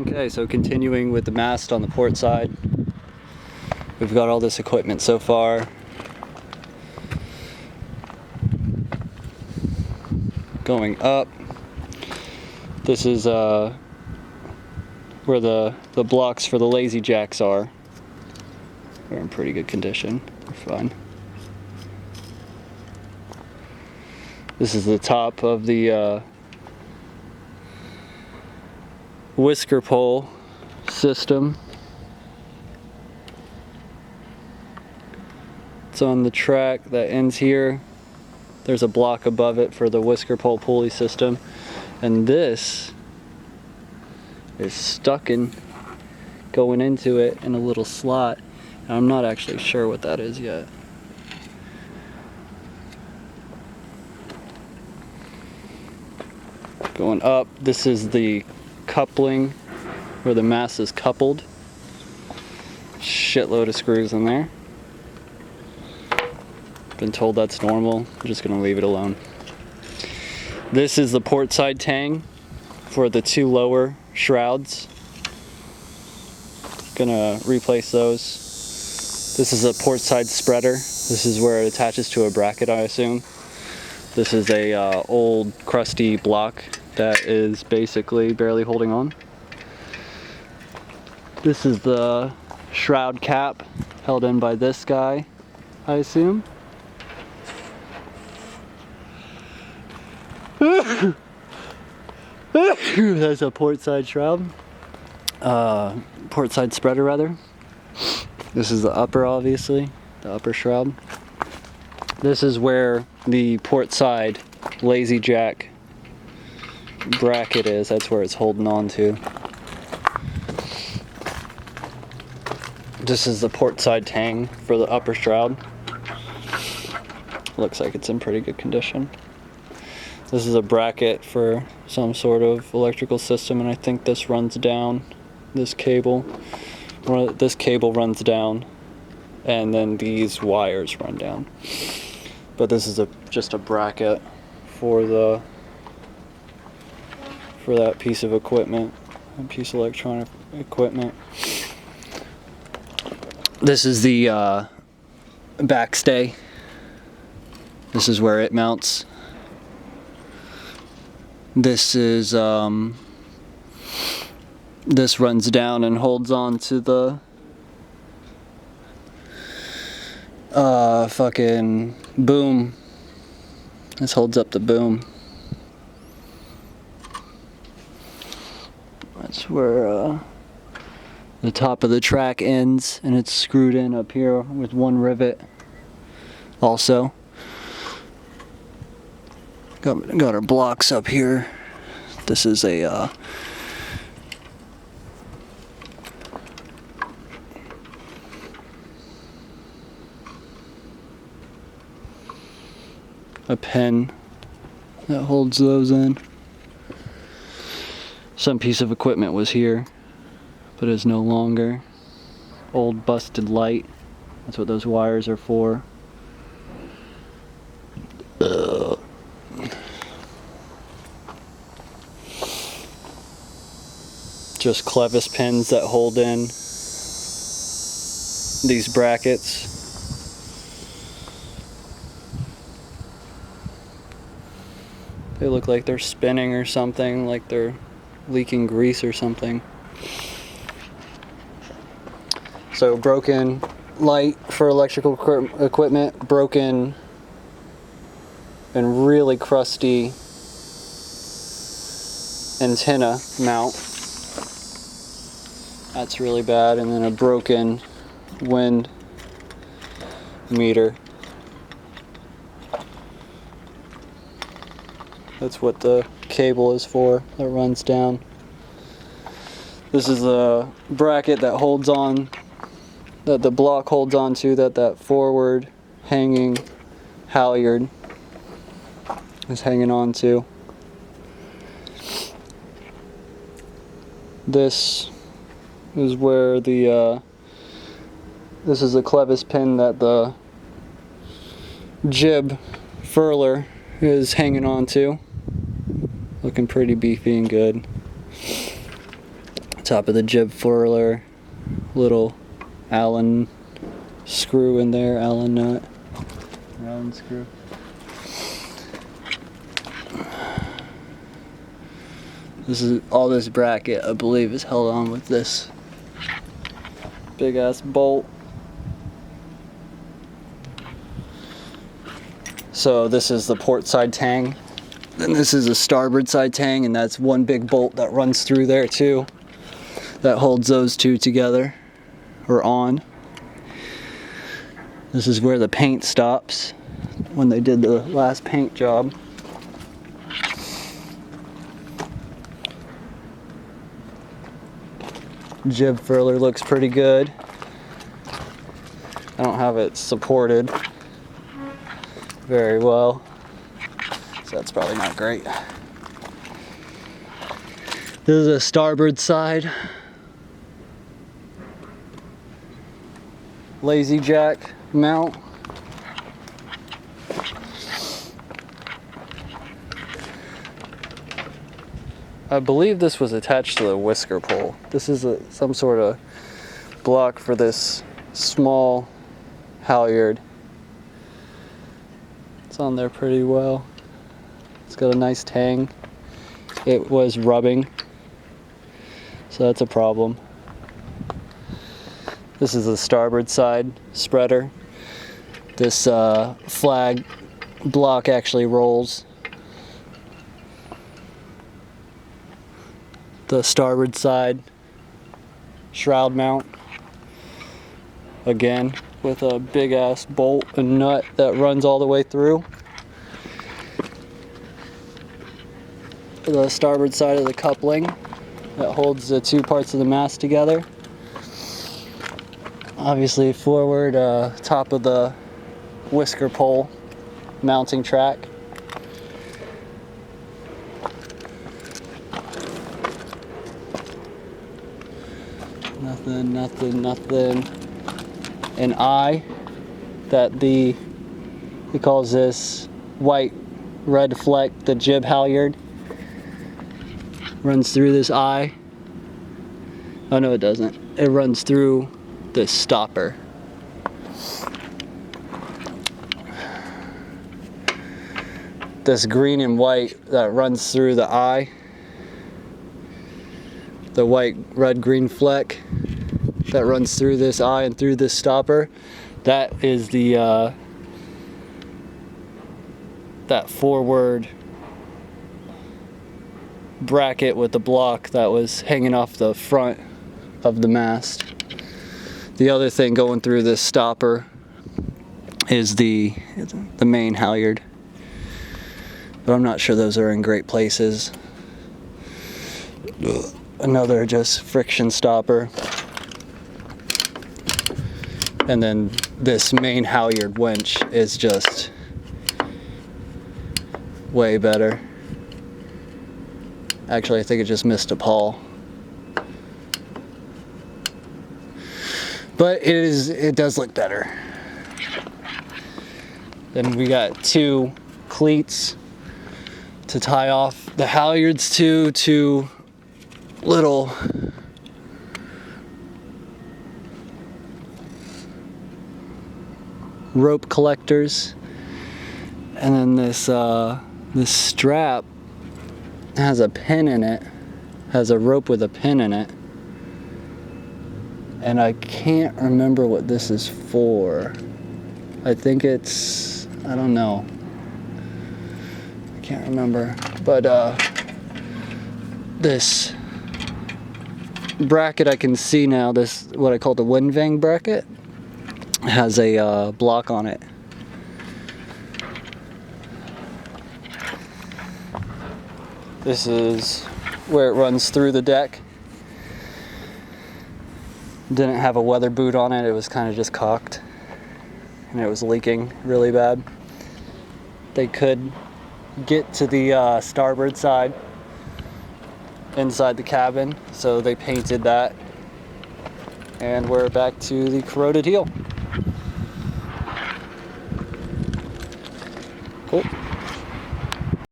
Okay, so continuing with the mast on the port side. We've got all this equipment so far. Going up. This is where the blocks for the lazy jacks are. They're in pretty good condition. They're fine. This is the top of the whisker pole system. It's on the track that ends here. There's a block above it for the whisker pole pulley system, and this is stuck in going into it in a little slot, and I'm not actually sure what that is yet. Going up, this is the coupling where the mast is coupled. Shitload of screws in there. Been told that's normal. I'm just gonna leave it alone. This is the port side tang for the two lower shrouds. Gonna replace those. This is a port side spreader. This is where it attaches to a bracket, I assume. This is a old crusty block that is basically barely holding on. This is the shroud cap held in by this guy, I assume. That's a port side shroud. Port side spreader rather. This is the upper, obviously, the upper shroud. This is where the port side lazy jack bracket is. That's where it's holding on to. This is the port side tang for the upper shroud. Looks like it's in pretty good condition. This is a bracket for some sort of electrical system, and I think this runs down this cable. This cable runs down, and then these wires run down. But this is just a bracket for that piece of equipment, a piece of electronic equipment. This is the backstay. This is where it mounts. This is this runs down and holds on to the fucking boom. This holds up the boom. That's where the top of the track ends, and it's screwed in up here with one rivet also. Got our blocks up here. This is a pen that holds those in. Some piece of equipment was here, but is no longer. Old busted light. That's what those wires are for. Just clevis pins that hold in these brackets. They look like they're spinning or something, like they're leaking grease or something. So broken light for electrical equipment, broken and really crusty antenna mount. That's really bad. And then a broken wind meter. That's what the cable is for that runs down. This is a bracket that holds on, that the block holds on to, that forward hanging halyard is hanging on to. This is where the this is a clevis pin that the jib furler is hanging on to. Looking pretty beefy and good. Top of the jib furler, little Allen screw in there, Allen nut, Allen screw. This is all this bracket, I believe, is held on with this big ass bolt. So this is the port side tang, and this is a starboard side tang, and that's one big bolt that runs through there too, that holds those two together, or on. This is where the paint stops when they did the last paint job. Jib furler looks pretty good. I don't have it supported very well, so that's probably not great. This is a starboard side lazy jack mount. I believe this was attached to the whisker pole. This is some sort of block for this small halyard. It's on there pretty well. It's got a nice tang. It was rubbing, so that's a problem. This is the starboard side spreader. This flag block actually rolls. The starboard side shroud mount, again with a big ass bolt and nut that runs all the way through. The starboard side of the coupling that holds the two parts of the mast together. Obviously forward top of the whisker pole mounting track. Nothing. An eye that he calls this white red fleck, the jib halyard. Runs through this eye. Oh no, it doesn't. It runs through this stopper. This green and white that runs through the eye. The white, red, green fleck that runs through this eye and through this stopper, that is the that forward bracket with the block that was hanging off the front of the mast. The other thing going through this stopper is the main halyard, but I'm not sure those are in great places. Another just friction stopper. And then this main halyard winch is just way better. Actually, I think it just missed a pawl. But it does look better. Then we got two cleats to tie off the halyards to two little rope collectors, and then this strap has a pin in it, has a rope with a pin in it, and I can't remember what this is for. I think it's, I don't know, I can't remember, but this bracket I can see now, this what I call the wind vane bracket, has a block on it. This is where it runs through the deck. Didn't have a weather boot on it, it was kind of just cocked and it was leaking really bad. They could get to the starboard side inside the cabin, so they painted that, and we're back to the corroded heel. Cool.